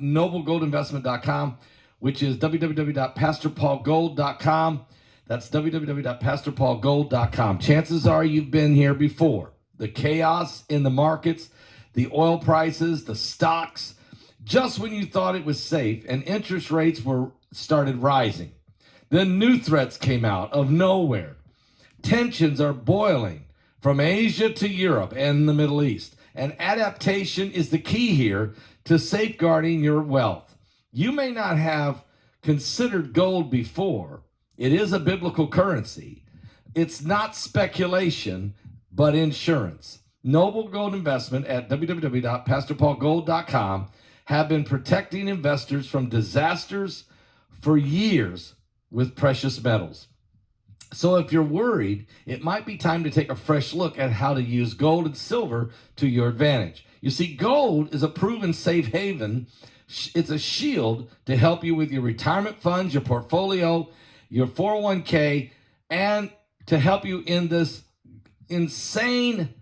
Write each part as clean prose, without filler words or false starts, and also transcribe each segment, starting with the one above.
noblegoldinvestment.com, which is www.pastorpaulgold.com. That's www.pastorpaulgold.com. Chances are you've been here before. The chaos in the markets, the oil prices, the stocks, just when you thought it was safe and interest rates started rising. Then new threats came out of nowhere. Tensions are boiling from Asia to Europe and the Middle East. And adaptation is the key here to safeguarding your wealth. You may not have considered gold before. It is a biblical currency. It's not speculation, but insurance. Noble Gold Investment at www.pastorpaulgold.com have been protecting investors from disasters for years with precious metals. So if you're worried, it might be time to take a fresh look at how to use gold and silver to your advantage. You see, gold is a proven safe haven. It's a shield to help you with your retirement funds, your portfolio, your 401k, and to help you in this insane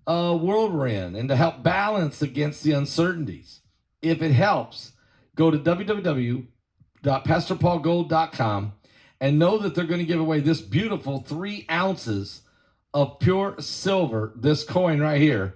world we're in, and to help balance against the uncertainties. If it helps, go to www.pastorpaulgold.com and know that they're going to give away this beautiful 3 ounces of pure silver, this coin right here,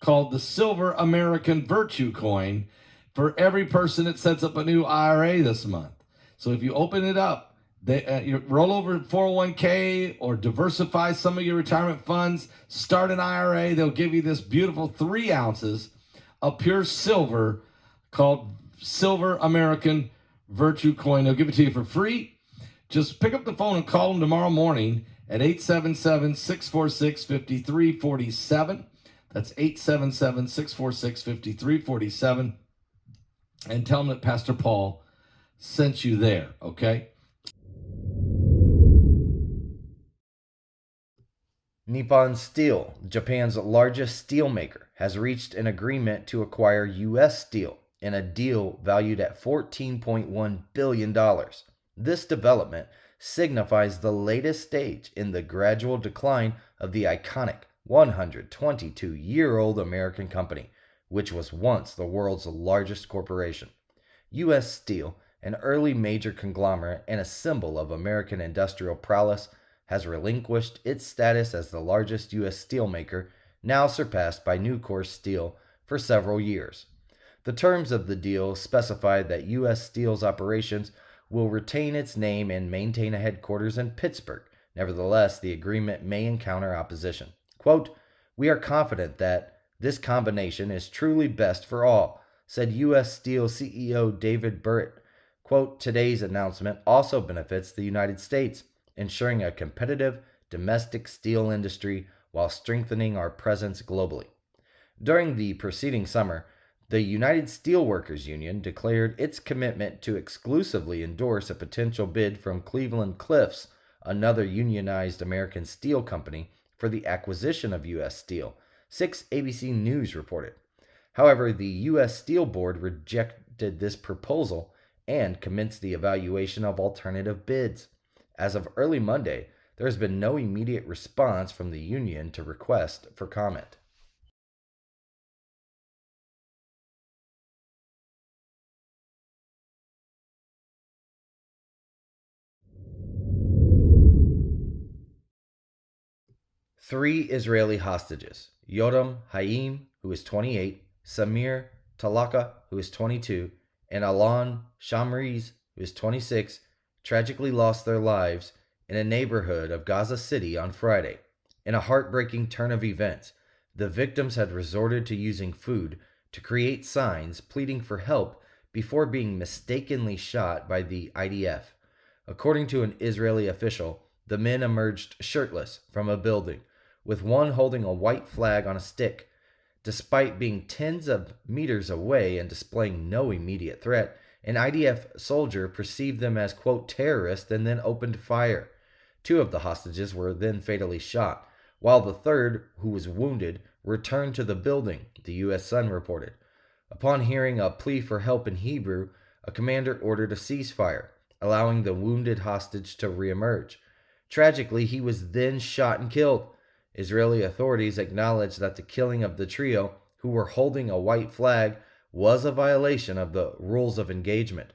called the Silver American Virtue Coin, for every person that sets up a new IRA this month. So if you open it up, you roll over 401k or diversify some of your retirement funds, start an IRA, they'll give you this beautiful 3 ounces of pure silver called Silver American Virtue Coin. They'll give it to you for free. Just pick up the phone and call them tomorrow morning at 877-646-5347. That's 877-646-5347. And tell them that Pastor Paul sent you there, okay? Nippon Steel, Japan's largest steel maker, has reached an agreement to acquire U.S. Steel in a deal valued at $14.1 billion. This development signifies the latest stage in the gradual decline of the iconic 122-year-old American company, which was once the world's largest corporation. U.S. Steel, an early major conglomerate and a symbol of American industrial prowess, has relinquished its status as the largest U.S. steelmaker, now surpassed by Nucor Steel, for several years. The terms of the deal specify that U.S. Steel's operations will retain its name and maintain a headquarters in Pittsburgh. Nevertheless, the agreement may encounter opposition. Quote, "We are confident that this combination is truly best for all," said U.S. Steel CEO David Burritt. Quote, "Today's announcement also benefits the United States, ensuring a competitive domestic steel industry while strengthening our presence globally." During the preceding summer, the United Steelworkers Union declared its commitment to exclusively endorse a potential bid from Cleveland-Cliffs, another unionized American steel company, for the acquisition of U.S. Steel, 6 ABC News reported. However, the U.S. Steel Board rejected this proposal and commenced the evaluation of alternative bids. As of early Monday, there has been no immediate response from the union to request for comment. Three Israeli hostages, Yotam Hayim, who is 28, Samir Talaka, who is 22, and Alon Shamriz, who is 26, tragically lost their lives in a neighborhood of Gaza City on Friday. In a heartbreaking turn of events, the victims had resorted to using food to create signs pleading for help before being mistakenly shot by the IDF. According to an Israeli official, the men emerged shirtless from a building, with one holding a white flag on a stick. Despite being tens of meters away and displaying no immediate threat, an IDF soldier perceived them as, quote, terrorists and then opened fire. 2 of the hostages were then fatally shot, while the third, who was wounded, returned to the building, the U.S. Sun reported. Upon hearing a plea for help in Hebrew, a commander ordered a ceasefire, allowing the wounded hostage to reemerge. Tragically, he was then shot and killed. Israeli authorities acknowledged that the killing of the trio, who were holding a white flag, was a violation of the rules of engagement,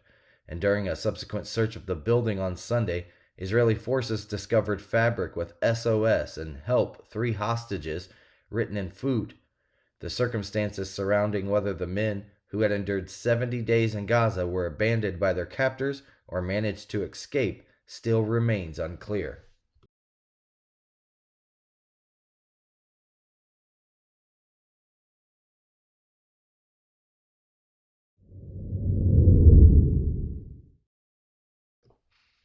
and during a subsequent search of the building on Sunday, Israeli forces discovered fabric with SOS and help 3 hostages written in food. The circumstances surrounding whether the men who had endured 70 days in Gaza were abandoned by their captors or managed to escape still remains unclear.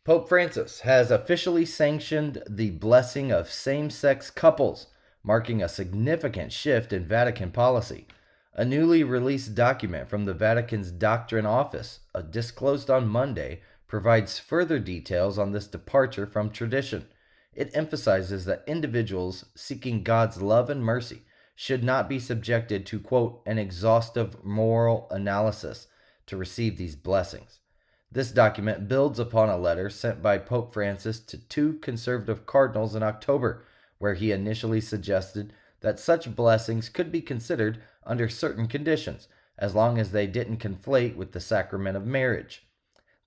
Pope Francis has officially sanctioned the blessing of same-sex couples, marking a significant shift in Vatican policy. A newly released document from the Vatican's Doctrine Office, disclosed on Monday, provides further details on this departure from tradition. It emphasizes that individuals seeking God's love and mercy should not be subjected to, quote, an exhaustive moral analysis to receive these blessings. This document builds upon a letter sent by Pope Francis to 2 conservative cardinals in October, where he initially suggested that such blessings could be considered under certain conditions, as long as they didn't conflate with the sacrament of marriage.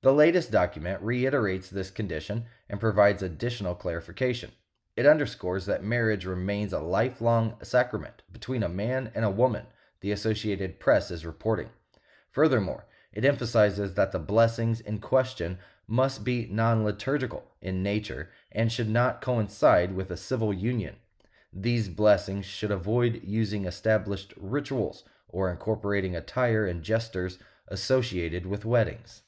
The latest document reiterates this condition and provides additional clarification. It underscores that marriage remains a lifelong sacrament between a man and a woman, the Associated Press is reporting. Furthermore, it emphasizes that the blessings in question must be non-liturgical in nature and should not coincide with a civil union. These blessings should avoid using established rituals or incorporating attire and gestures associated with weddings.